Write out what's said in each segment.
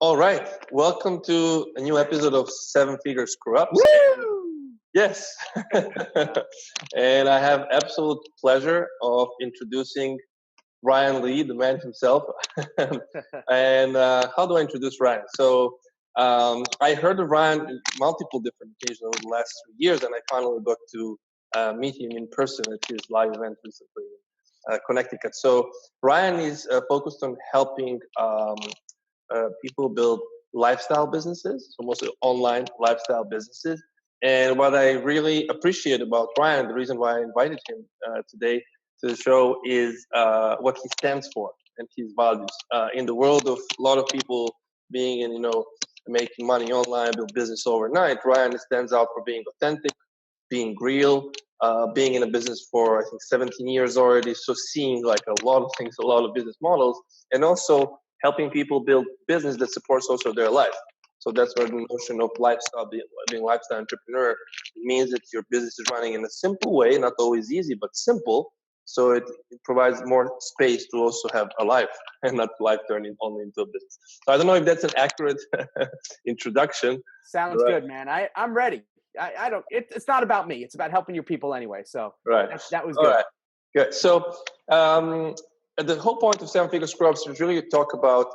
All right. Welcome to a new episode of Seven Figure Screw Ups. Woo! Yes. And I have absolute pleasure of introducing Ryan Lee, the man himself. And how do I introduce Ryan? So I heard of Ryan on multiple different occasions over the last 3 years, and I finally got to meet him in person at his live event recently in Connecticut. So Ryan is focused on helping people build lifestyle businesses, so mostly online lifestyle businesses. And what I really appreciate about Ryan, the reason why I invited him today to the show is what he stands for and his values. In the world of a lot of people being in, making money online, build business overnight, Ryan stands out for being authentic, being real, being in a business for, I think, 17 years already. So seeing like a lot of things, a lot of business models, and also helping people build business that supports also their life. So that's where the notion of lifestyle, being lifestyle entrepreneur, means that your business is running in a simple way, not always easy, but simple. So it provides more space to also have a life and not life turning only into a business. So I don't know if that's an accurate introduction. Sounds good, man. I'm ready. I don't. It's not about me. It's about helping your people anyway. So that was good. All right. Good. So the whole point of Seven Figure Screw Ups is really to talk about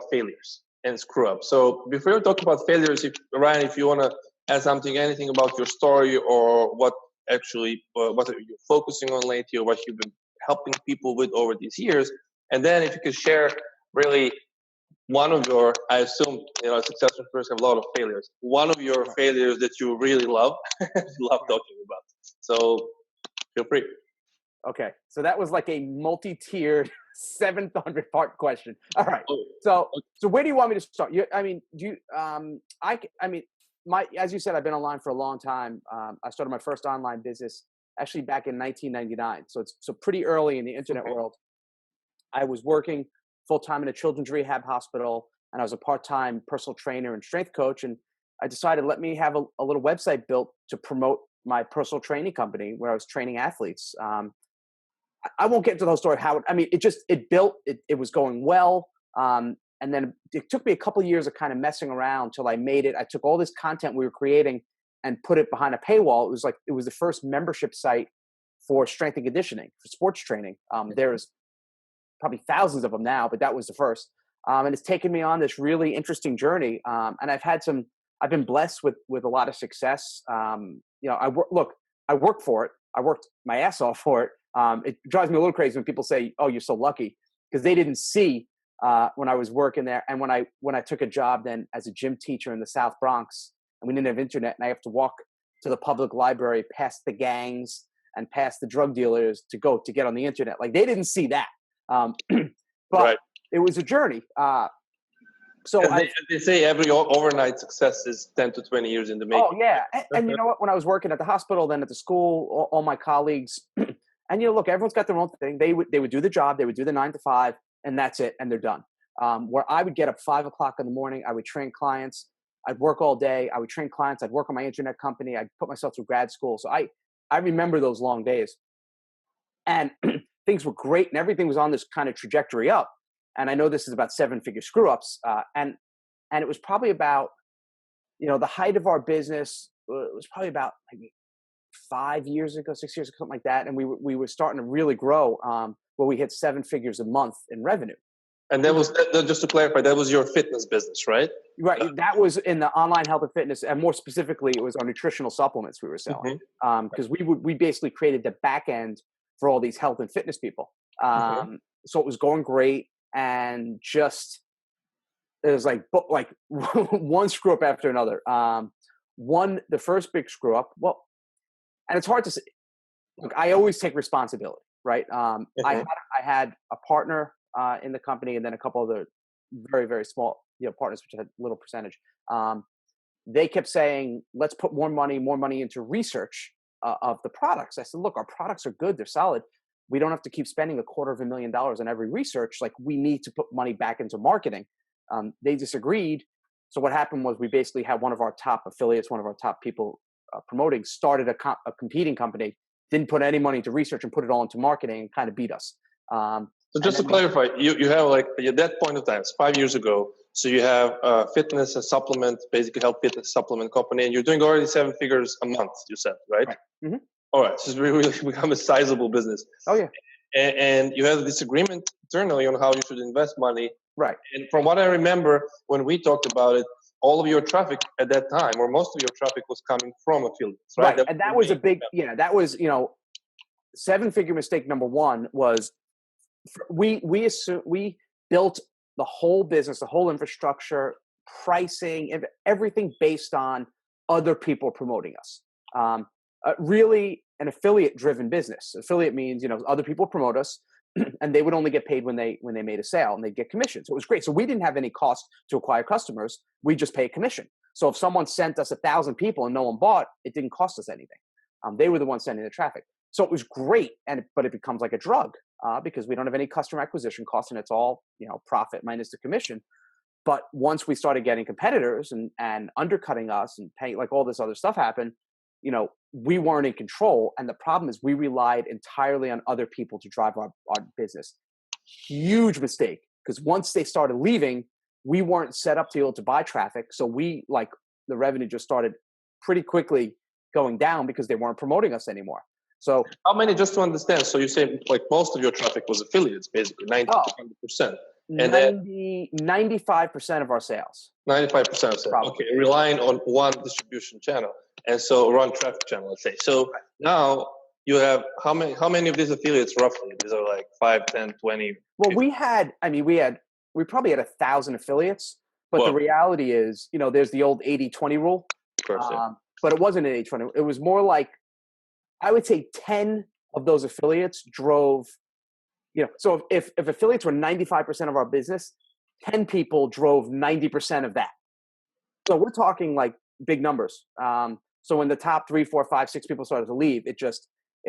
failures and screw ups. So before we talk about failures, Ryan, if you want to add something, anything about your story or what are you focusing on lately, or what you've been helping people with over these years, and then if you could share really one of your, I assume, successful entrepreneurs have a lot of failures. One of your failures that you really love, love talking about. So feel free. Okay, so that was like a multi-tiered 700-part question. All right, so where do you want me to start? As you said, I've been online for a long time. I started my first online business actually back in 1999. So it's pretty early in the internet world. I was working full-time in a children's rehab hospital, and I was a part-time personal trainer and strength coach. And I decided, let me have a little website built to promote my personal training company where I was training athletes. I won't get into the whole story of how it was going well. And then it took me a couple of years of kind of messing around till I made it. I took all this content we were creating and put it behind a paywall. It was the first membership site for strength and conditioning, for sports training. There's probably thousands of them now, but that was the first. And it's taken me on this really interesting journey. And I've been blessed with a lot of success. I worked for it. I worked my ass off for it. It drives me a little crazy when people say, "Oh, you're so lucky," because they didn't see when I was working there, and when I took a job then as a gym teacher in the South Bronx, and we didn't have internet, and I have to walk to the public library past the gangs and past the drug dealers to get on the internet. Like they didn't see that, but it was a journey. So they say every overnight success is 10 to 20 years in the making. Oh yeah, and you know what? When I was working at the hospital, then at the school, all my colleagues. And look, everyone's got their own thing. They would do the job, they would do the 9 to 5, and that's it, and they're done. Where I would get up 5 o'clock in the morning, I would train clients, I'd work all day, I would train clients, I'd work on my internet company, I'd put myself through grad school. So I remember those long days, and things were great, and everything was on this kind of trajectory up. And I know this is about 7-figure screw ups, and it was probably about, the height of our business was probably about maybe 6 years ago, something like that. And we were starting to really grow, where we hit 7 figures a month in revenue. And that was, just to clarify, that was your fitness business, right? Right. That was in the online health and fitness. And more specifically, it was our nutritional supplements we were selling. Because we basically created the back end for all these health and fitness people. So it was going great. And just, it was like one screw up after another. The first big screw up, and it's hard to say. Look, I always take responsibility, right? I had a partner in the company, and then a couple other very, very small partners, which had little percentage. They kept saying, "Let's put more money into research of the products." I said, "Look, our products are good; they're solid. We don't have to keep spending $250,000 on every research. Like, we need to put money back into marketing." They disagreed. So what happened was we basically had one of our top affiliates, one of our top people promoting, started a competing company, didn't put any money into research and put it all into marketing, and kind of beat us. So just to clarify, you have like at that point of time, it's 5 years ago. So you have a fitness and supplement, basically health fitness supplement company, and you're doing already 7 figures a month. You said, right? Right. Mm-hmm. All right. So it's really become a sizable business. Oh yeah. And you have a disagreement internally on how you should invest money. Right. And from what I remember, when we talked about it, all of your traffic at that time, or most of your traffic, was coming from affiliates, right? Right. And that was a big, that was, 7-figure mistake number one was we built the whole business, the whole infrastructure, pricing, everything based on other people promoting us. Really an affiliate-driven business. Affiliate means other people promote us, and they would only get paid when they made a sale, and they'd get commission. So it was great. So we didn't have any cost to acquire customers. We just pay a commission. So if someone sent us 1,000 people and no one bought, it didn't cost us anything. They were the ones sending the traffic. So it was great, but it becomes like a drug because we don't have any customer acquisition costs, and it's all profit minus the commission. But once we started getting competitors and undercutting us and paying, like all this other stuff happened, we weren't in control. And the problem is we relied entirely on other people to drive our business. Huge mistake, because once they started leaving, we weren't set up to be able to buy traffic. So the revenue just started pretty quickly going down because they weren't promoting us anymore. So how many, just to understand, so you say like most of your traffic was affiliates, basically 90 to 100%. And 95% of our sales. 95% of sales. Okay, relying on one distribution channel. And so one traffic channel, let's say. So now you have how many of these affiliates roughly? These are like 5, 10, 20. Well, 50. we probably had 1,000 affiliates, but the reality is, there's the old 80-20 rule. Of course, yeah. But it wasn't an 80-20. It was more like, I would say 10 of those affiliates drove, so if affiliates were 95% of our business, 10 people drove 90% of that. So we're talking like big numbers. So when the top 3, 4, 5, 6 people started to leave, it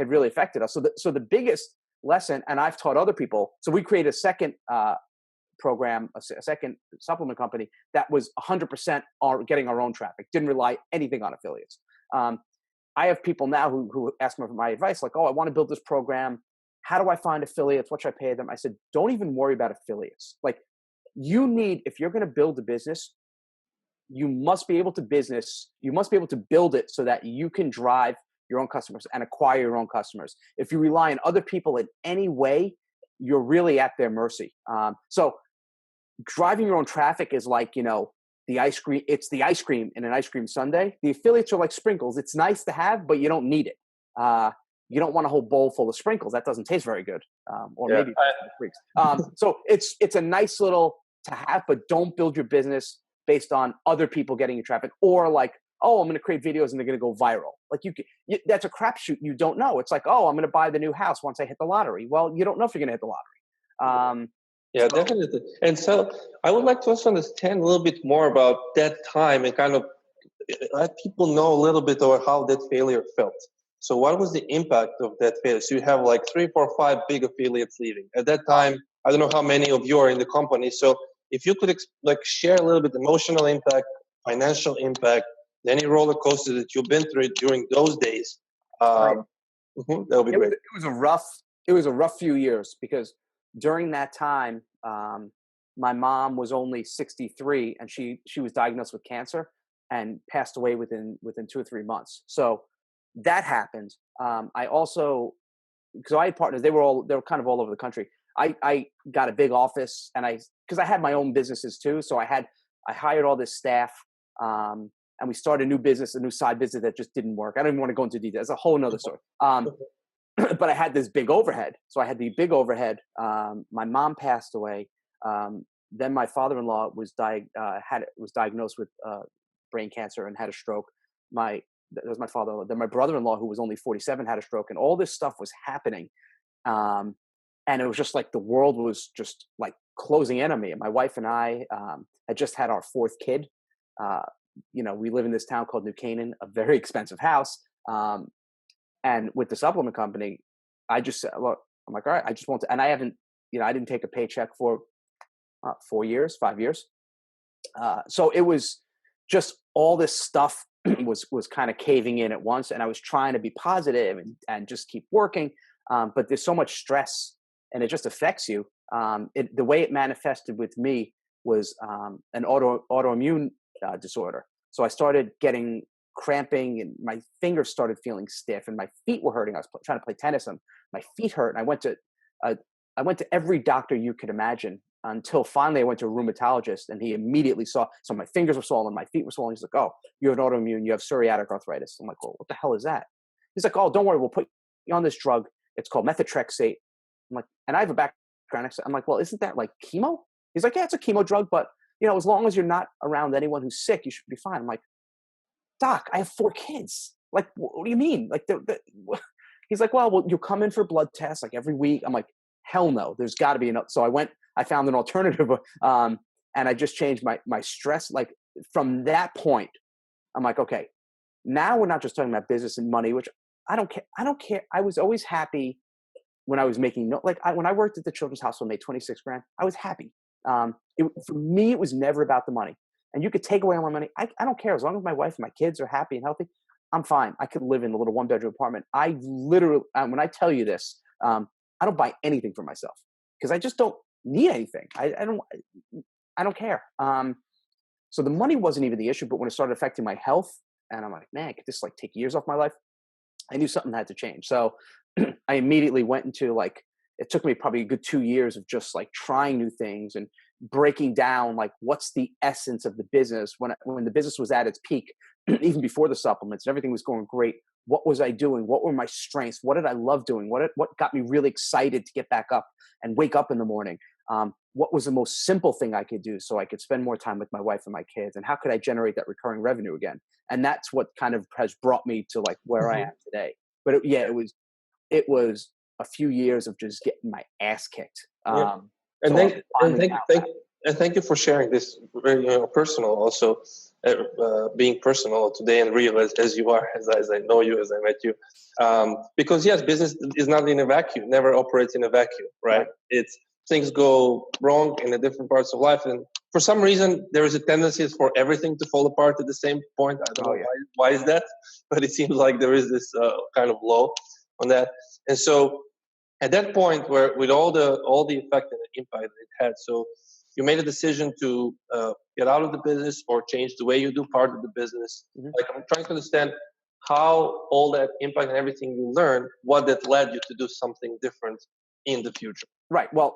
really affected us. So the biggest lesson, and I've taught other people, so we created a second program, a second supplement company that was 100% getting our own traffic, didn't rely anything on affiliates. I have people now who ask me for my advice, like, oh, I want to build this program. How do I find affiliates? What should I pay them? I said, don't even worry about affiliates. Like, if you're going to build a business, you must be able to build it so that you can drive your own customers and acquire your own customers. If you rely on other people in any way, you're really at their mercy. So driving your own traffic is like, the ice cream, it's the ice cream in an ice cream sundae. The affiliates are like sprinkles. It's nice to have, but you don't need it. You don't want a whole bowl full of sprinkles. That doesn't taste very good. Maybe freaks. So it's a nice little to have, but don't build your business based on other people getting your traffic, or like, oh, I'm going to create videos and they're going to go viral. Like that's a crapshoot. You don't know. It's like, oh, I'm going to buy the new house once I hit the lottery. Well, you don't know if you're going to hit the lottery. Yeah, definitely. And so I would like to also understand a little bit more about that time and kind of let people know a little bit about how that failure felt. So what was the impact of that failure? So you have like 3, 4, 5 big affiliates leaving. At that time, I don't know how many of you are in the company. So if you could share a little bit emotional impact, financial impact, any roller coaster that you've been through during those days, that would be great. It was a rough few years, because during that time, my mom was only 63 and she was diagnosed with cancer and passed away within 2 or 3 months. So that happened. I also, because I had partners, they were kind of all over the country. I got a big office, and because I had my own businesses too. So I hired all this staff, and we started a new side business that just didn't work. I don't even want to go into details. It's a whole nother story. But I had this big overhead. So I had the big overhead. My mom passed away. Then my father-in-law was diagnosed with brain cancer and had a stroke. That was my father-in-law. Then my brother-in-law, who was only 47, had a stroke, and all this stuff was happening. And it was just like the world was just like closing in on me. And my wife and I had just had our 4th kid. We live in this town called New Canaan, a very expensive house. And with the supplement company, I just said, look, I'm like, all right, I just want to, and I haven't, I didn't take a paycheck for 5 years. So it was just all this stuff was kind of caving in at once. And I was trying to be positive and just keep working. But there's so much stress, and it just affects you. The way it manifested with me was an autoimmune disorder. So I started getting cramping, and my fingers started feeling stiff, and my feet were hurting. I was trying to play tennis, and my feet hurt. And I went to every doctor you could imagine until finally I went to a rheumatologist, and he immediately saw. So my fingers were swollen, my feet were swollen. He's like, "Oh, you have an autoimmune. You have psoriatic arthritis." I'm like, "Well, what the hell is that?" He's like, "Oh, don't worry. We'll put you on this drug. It's called methotrexate." I'm like, and I have a background. I'm like, "Well, isn't that like chemo?" He's like, "Yeah, it's a chemo drug, but as long as you're not around anyone who's sick, you should be fine." I'm like, "Doc, I have 4 kids. Like, what do you mean?" Like, he's like, well, you'll come in for blood tests like every week. I'm like, hell no, there's got to be enough. So I found an alternative, and I just changed my stress. Like from that point, I'm like, okay, now we're not just talking about business and money, which I don't care. I don't care. I was always happy when I was making when I worked at the Children's Hospital, made 26 grand. I was happy. For me, it was never about the money. And you could take away all my money. I don't care. As long as my wife and my kids are happy and healthy, I'm fine. I could live in a little 1-bedroom apartment. I literally, when I tell you this, I don't buy anything for myself because I just don't need anything. I don't care. So the money wasn't even the issue, but when it started affecting my health, and I'm like, man, could this like take years off my life? I knew something had to change. So I immediately went into it took me probably a good 2 years of just like trying new things and breaking down like what's the essence of the business when the business was at its peak, even before the supplements and everything was going great. What was I doing? What were my strengths? What did I love doing? What got me really excited to get back up and wake up in the morning? What was the most simple thing I could do so I could spend more time with my wife and my kids? And how could I generate that recurring revenue again? And that's what kind of has brought me to like where I am today. But it was a few years of just getting my ass kicked. And thank you for sharing this very personal, also being personal today and real as you are, as I know you, as I met you. Because yes, business is not in a vacuum, never operates in a vacuum, right? It's things go wrong in the different parts of life, and for some reason there is a tendency for everything to fall apart at the same point. I don't know why is that, but it seems like there is this kind of law on that. And so at that point, where with all the effect and the impact that it had, so you made a decision to get out of the business or change the way you do part of the business. Mm-hmm. Like I'm trying to understand how all that impact and everything you learned, what that led you to do something different in the future. Right. Well,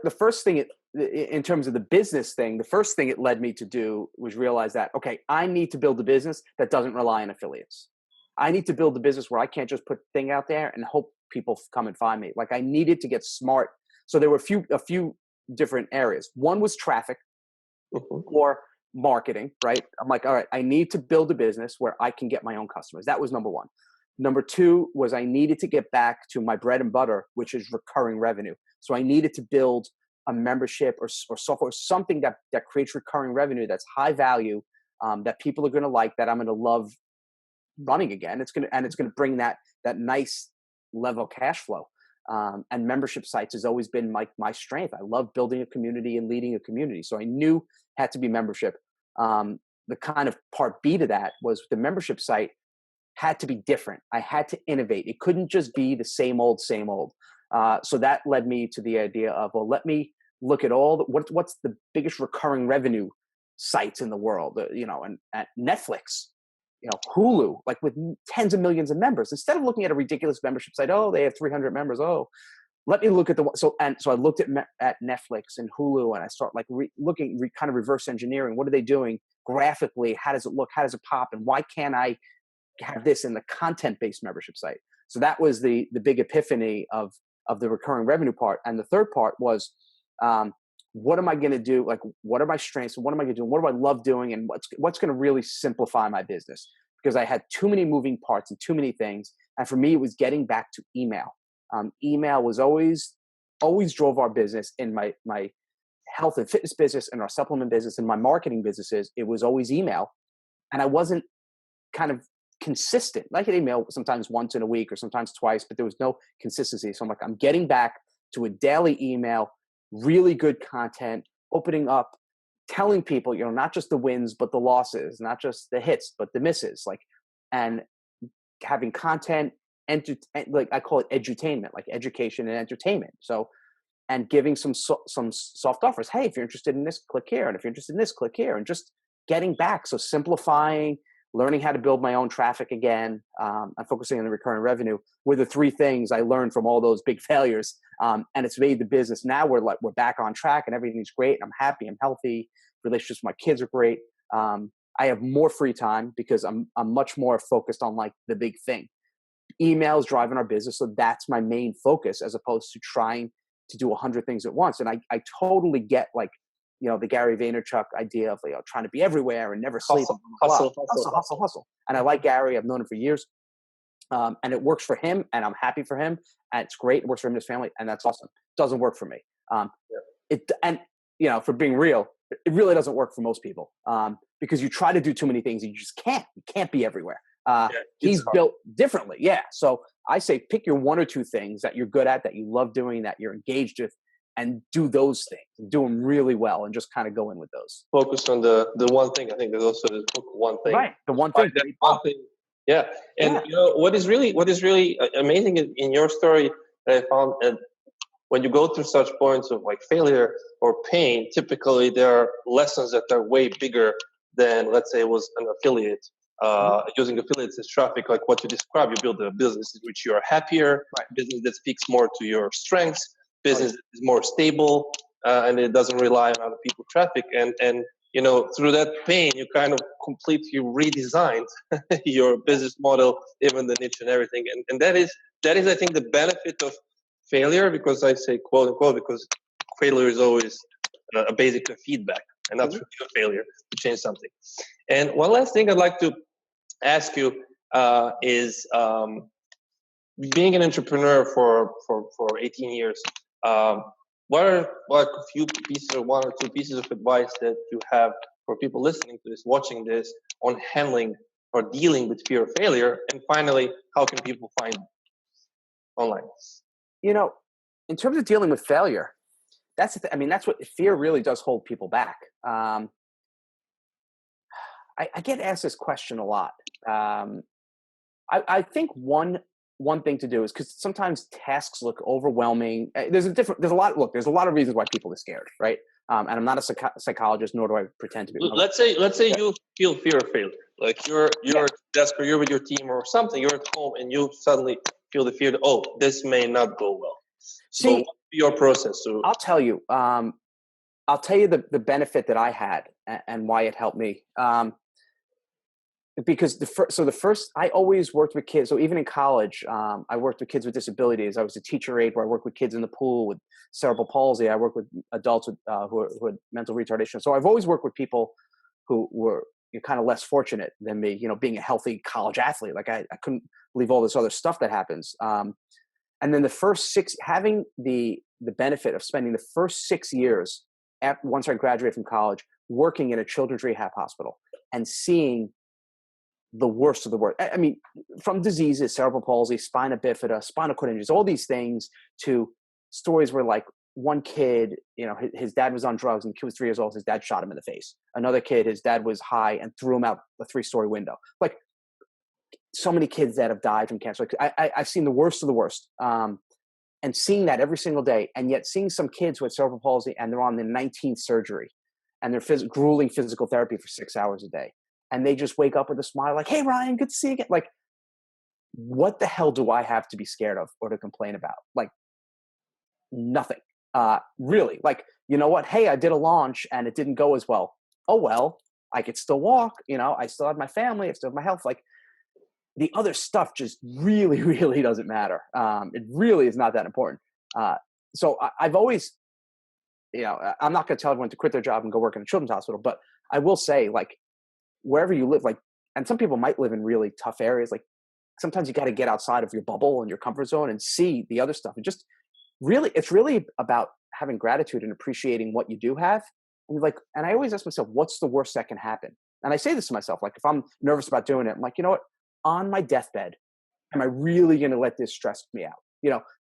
the first thing in terms of the business thing, the first thing it led me to do was realize that, okay, I need to build a business that doesn't rely on affiliates. I need to build a business where I can't just put a thing out there and hope people come and find me. Like I needed to get smart. So there were a few different areas. One was traffic or marketing, right? I'm like, all right, I need to build a business where I can get my own customers. That was number one. Number two was I needed to get back to my bread and butter, which is recurring revenue. So I needed to build a membership or software, something that creates recurring revenue that's high value, that people are going to like, that I'm going to love running again. It's going to bring that nice level cash flow. And membership sites has always been my strength. I love building a community and leading a community. So I knew it had to be membership. The kind of part B to that was the membership site had to be different. I had to innovate. It couldn't just be the same old, same old. So that led me to the idea of, well, let me look at what's the biggest recurring revenue sites in the world, and at Netflix, Hulu, like with tens of millions of members. Instead of looking at a ridiculous membership site, oh, they have 300 members. Oh, let me look at so I looked at Netflix and Hulu, and I start like looking, kind of reverse engineering. What are they doing graphically? How does it look? How does it pop? And why can't I have this in the content-based membership site? So that was the big epiphany of the recurring revenue part. And the third part was, what am I going to do? Like, what are my strengths? What am I going to do? What do I love doing? And what's going to really simplify my business? Because I had too many moving parts and too many things. And for me, it was getting back to email. Email was always drove our business in my health and fitness business and our supplement business and my marketing businesses. It was always email. And I wasn't kind of consistent. I could email sometimes once in a week or sometimes twice, but there was no consistency. So I'm like, I'm getting back to a daily email, really good content, opening up, telling people, not just the wins, but the losses, not just the hits, but the misses, and having content, like I call it edutainment, like education and entertainment. So and giving some soft offers. Hey, if you're interested in this, click here. And if you're interested in this, click here. And just getting back. So simplifying, learning how to build my own traffic again. I'm focusing on the recurring revenue were the three things I learned from all those big failures. And it's made the business. Now we're back on track and everything's great. I'm happy. I'm healthy. Relationships with my kids are great. I have more free time because I'm much more focused on like the big thing. Emails driving our business. So that's my main focus as opposed to trying to do 100 things at once. And I totally get like, the Gary Vaynerchuk idea of trying to be everywhere and never sleep. Hustle. And I like Gary. I've known him for years. And it works for him and I'm happy for him. And it's great. It works for him and his family. And that's awesome. Doesn't work for me. For being real, it really doesn't work for most people. Because you try to do too many things and you just can't. You can't be everywhere. He's built differently. Yeah. So I say pick your one or two things that you're good at, that you love doing, that you're engaged with, and do those things. Do them really well and just kind of go in with those. Focus on the one thing. I think there's also the book One Thing. Right. The one thing. One thing. Yeah. And what is really amazing in your story that I found, and when you go through such points of like failure or pain, typically there are lessons that are way bigger than, let's say, it was an affiliate. Using affiliates as traffic, like what you described, you build a business in which you are happier, business that speaks more to your strengths, business that is more stable, and it doesn't rely on other people's traffic. And through that pain, you kind of completely redesigned your business model, even the niche and everything. And that is, I think, the benefit of failure, because I say quote unquote, because failure is always a basic feedback, and not really a failure to change something. And one last thing I'd like to ask you is being an entrepreneur for 18 years. What are like a few pieces or one or two pieces of advice that you have for people listening to this, watching this, on handling or dealing with fear of failure? And finally, how can people find you online? In terms of dealing with failure, that's what fear really does hold people back. I get asked this question a lot. I think one thing to do is, because sometimes tasks look overwhelming. There's a lot of reasons why people are scared, right? And I'm not a psychologist, nor do I pretend to be. Let's say you feel fear of failure, like you're at desk, or you're with your team or something. You're at home and you suddenly feel the fear that, this may not go well. So what's your process? So I'll tell you. I'll tell you the benefit that I had and why it helped me. Because I always worked with kids. So even in college, I worked with kids with disabilities. I was a teacher aide where I worked with kids in the pool with cerebral palsy. I worked with adults with, who had mental retardation. So I've always worked with people who were kind of less fortunate than me, being a healthy college athlete. Like I couldn't believe all this other stuff that happens. And then having the benefit of spending the first 6 years once I graduated from college, working in a children's rehab hospital and seeing the worst of the worst. I mean, from diseases, cerebral palsy, spina bifida, spinal cord injuries, all these things, to stories where like one kid, his dad was on drugs and the kid was 3 years old. His dad shot him in the face. Another kid, his dad was high and threw him out a 3-story window. Like so many kids that have died from cancer. Like, I've seen the worst of the worst. And seeing that every single day, and yet seeing some kids with cerebral palsy and they're on the 19th surgery and they're grueling physical therapy for 6 hours a day. And they just wake up with a smile like, hey, Ryan, good to see you again. Like, what the hell do I have to be scared of or to complain about? Like, nothing. Really. Like, you know what? Hey, I did a launch and it didn't go as well. Oh, well, I could still walk. I still have my family. I still have my health. Like, the other stuff just really, really doesn't matter. It really is not that important. So I've always, I'm not going to tell everyone to quit their job and go work in a children's hospital, but I will say, like, wherever you live, like, and some people might live in really tough areas. Like, sometimes you got to get outside of your bubble and your comfort zone and see the other stuff. And just really, it's really about having gratitude and appreciating what you do have. And I always ask myself, what's the worst that can happen? And I say this to myself, like, if I'm nervous about doing it, I'm like, you know what? On my deathbed, am I really going to let this stress me out?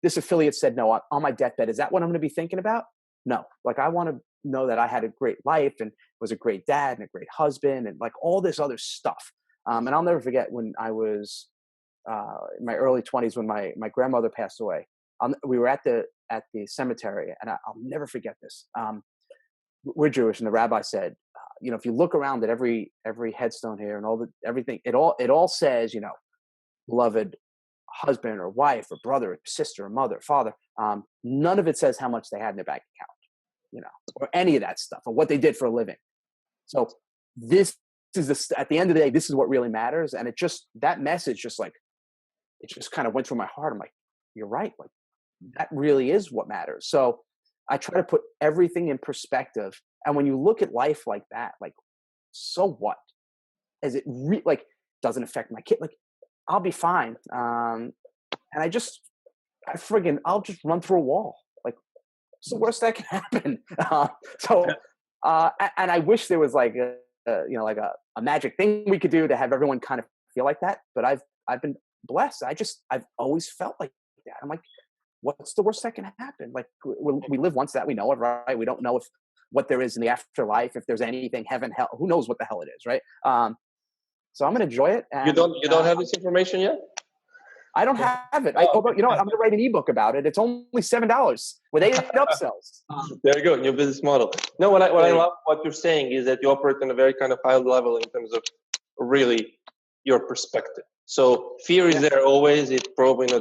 This affiliate said no on my deathbed. Is that what I'm going to be thinking about? No. Like, I want to know that I had a great life and was a great dad and a great husband and like all this other stuff. And I'll never forget when I was in my early 20s when my grandmother passed away. We were at at the cemetery, and I'll never forget this. We're Jewish, and the rabbi said, if you look around at every headstone here and everything, it all says, beloved husband or wife or brother or sister or mother, father. None of it says how much they had in their bank account, or any of that stuff, or what they did for a living. So this is at the end of the day, this is what really matters. And that message just kind of went through my heart. I'm like, you're right. Like, that really is what matters. So I try to put everything in perspective. And when you look at life like that, like, so what? As it doesn't affect my kid, like, I'll be fine. And I'll just run through a wall. Like, it's the worst that can happen. And I wish there was like a magic thing we could do to have everyone kind of feel like that. But I've been blessed. I've always felt like that. I'm like, what's the worst that can happen? Like, we live once, that we know of, right? We don't know what there is in the afterlife, if there's anything, heaven, hell, who knows what the hell it is, right? So I'm going to enjoy it. And, you don't have this information yet? I don't have it. I'm going to write an ebook about it. It's only $7 with 8 upsells. There you go, new business model. No, what I love what you're saying is that you operate on a very kind of high level in terms of really your perspective. So fear is there always. It's probably on a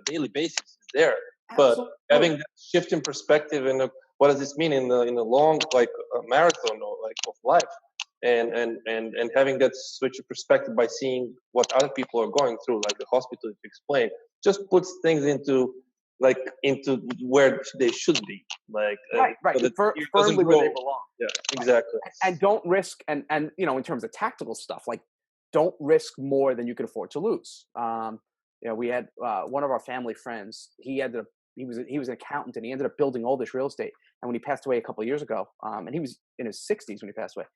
daily basis is there. But having that shift in perspective and what does this mean in the long marathon of life, and having that switch of perspective by seeing what other people are going through, like the hospital you explained, just puts things into where they should be, like right. So firmly where they belong. Yeah, exactly. And don't risk, and in terms of tactical stuff, like, don't risk more than you can afford to lose. We had one of our family friends. He was an accountant, and he ended up building all this real estate. And when he passed away a couple of years ago, and he was in his 60s when he passed away,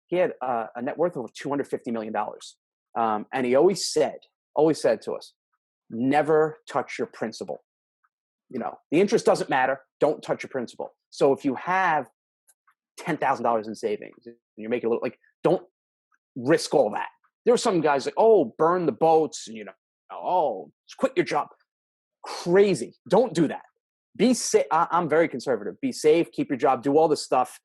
he had a net worth of over $250 million. And he always said to us, never touch your principal. The interest doesn't matter. Don't touch your principal. So if you have $10,000 in savings and you're making a little, don't risk all that. There are some guys like, burn the boats, and quit your job. Crazy. Don't do that. Be safe. I'm very conservative. Be safe, keep your job, do all this stuff,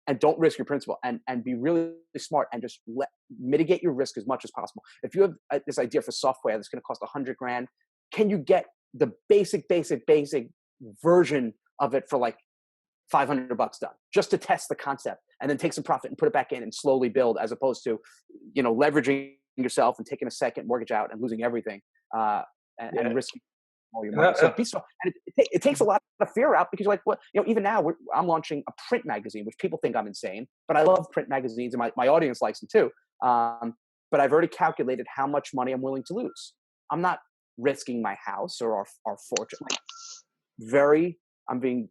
and don't risk your principal, and be really smart, and just mitigate your risk as much as possible. If you have this idea for software that's going to cost $100,000, can you get the basic version of it for like $500 done, just to test the concept, and then take some profit and put it back in and slowly build, as opposed to, leveraging yourself and taking a second mortgage out and losing everything, and risking all your money. So be smart. And it takes a lot of fear out, because you're like, well, even now I'm launching a print magazine, which people think I'm insane, but I love print magazines, and my audience likes them too. But I've already calculated how much money I'm willing to lose. I'm not risking my house or our fortune. I'm being,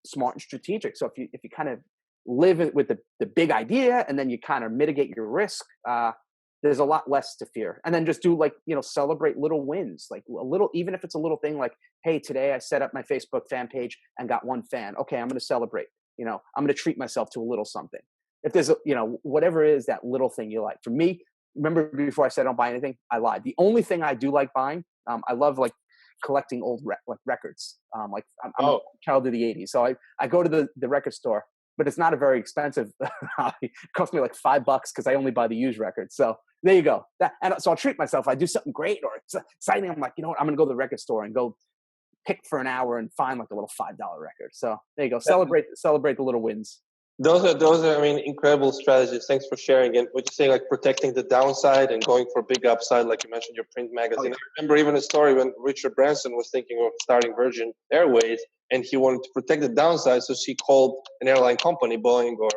smart and strategic. So if you kind of live with the big idea, and then you kind of mitigate your risk, there's a lot less to fear. And then just do celebrate little wins, like a little, even if it's a little thing like, hey, today I set up my Facebook fan page and got 1 fan. Okay, I'm going to celebrate. I'm going to treat myself to a little something. If there's whatever it is, that little thing you like. For me, remember before I said I don't buy anything, I lied. The only thing I do like buying, I love collecting old records. I'm a child of the 80s. So I go to the record store, but it's not a very expensive hobby. It costs me like $5 because I only buy the used records. So there you go. And so I'll treat myself. I do something great or it's exciting. I'm like, I'm going to go to the record store and go pick for an hour and find like a little $5 record. So there you go. Celebrate the little wins. Those are, incredible strategies. Thanks for sharing. And what you're saying, like protecting the downside and going for a big upside, like you mentioned, your print magazine. I remember even a story when Richard Branson was thinking of starting Virgin Airways, and he wanted to protect the downside. So he called an airline company, Boeing or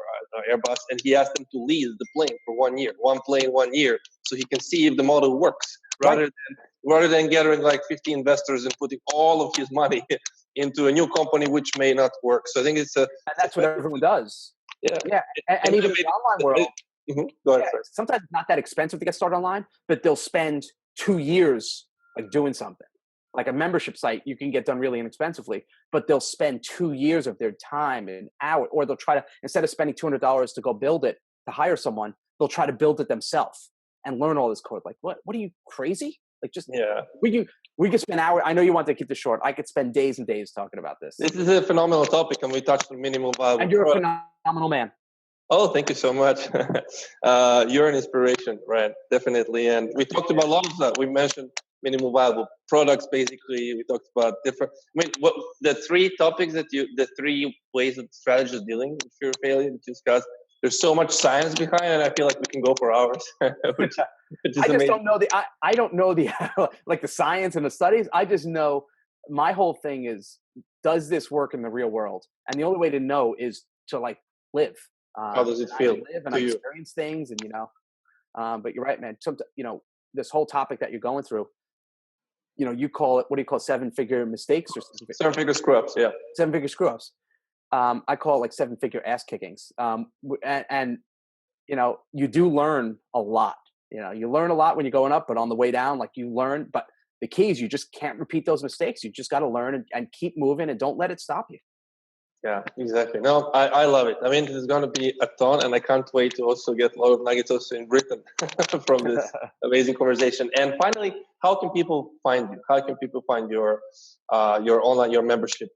Airbus, and he asked them to lease the plane for 1 year, one plane 1 year, so he can see if the model works, rather than gathering like 50 investors and putting all of his money into a new company which may not work. So I think that's what everyone does. Yeah. And even in the online world, Go ahead, sometimes it's not that expensive to get started online, but they'll spend 2 years doing something. Like a membership site, you can get done really inexpensively, but they'll spend 2 years of their time and hours, or they'll try to, instead of spending $200 to go build it, to hire someone, they'll try to build it themselves and learn all this code. Like, what are you, crazy? Like just Yeah. we could spend hours. I know you want to keep this short. I could spend days and days talking about this. This is a phenomenal topic, and we touched on minimum viable. And you're a phenomenal man. Oh, thank you so much. You're an inspiration, Ryan, definitely. And we talked about a lot of that. We mentioned minimum viable products, basically. We talked about different, what the three topics the three ways that strategy is dealing with fear of failure that you discussed. There's so much science behind it, and I feel like we can go for hours, which is I just amazing. don't know I don't know the like the science and the studies. I just know my whole thing is, does this work in the real world? And the only way to know is to like live. How does it feel live and to I you? experience things, and but you're right, man. This whole topic that you're going through, you call it, what do you call it, 7-figure mistakes or 7-figure screw-ups? Yeah. 7-figure screw-ups. I call it like 7-figure ass kickings. And you do learn a lot. You learn a lot when you're going up, but on the way down, like you learn. But the key is you just can't repeat those mistakes. You just got to learn and keep moving, and don't let it stop you. Yeah, exactly. No, I love it. I mean, there's going to be a ton, and I can't wait to also get a lot of nuggets also in written from this amazing conversation. And finally, how can people find you? How can people find your online, your membership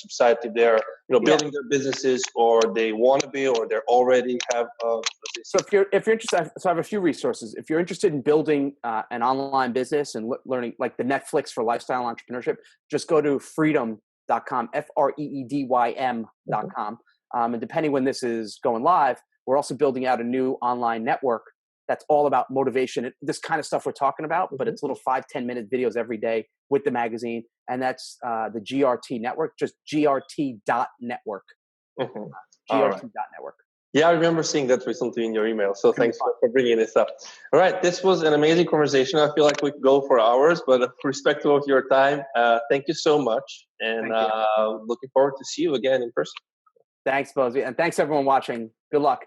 site if they're building their businesses, or they want to be, or they already have? So if you're interested, so I have a few resources. If you're interested in building an online business and learning like the Netflix for lifestyle entrepreneurship, just go to freedom.com, freedym.com. And depending when this is going live, we're also building out a new online network that's all about motivation, this kind of stuff we're talking about, but it's little 5-10 minute videos every day with the magazine. And that's the GRT network, just grt.network. grt.network. Yeah, I remember seeing that recently in your email. So thanks for bringing this up. All right. This was an amazing conversation. I feel like we could go for hours, but respectful of your time, thank you so much. And looking forward to see you again in person. Thanks, Bozy. And thanks everyone watching. Good luck.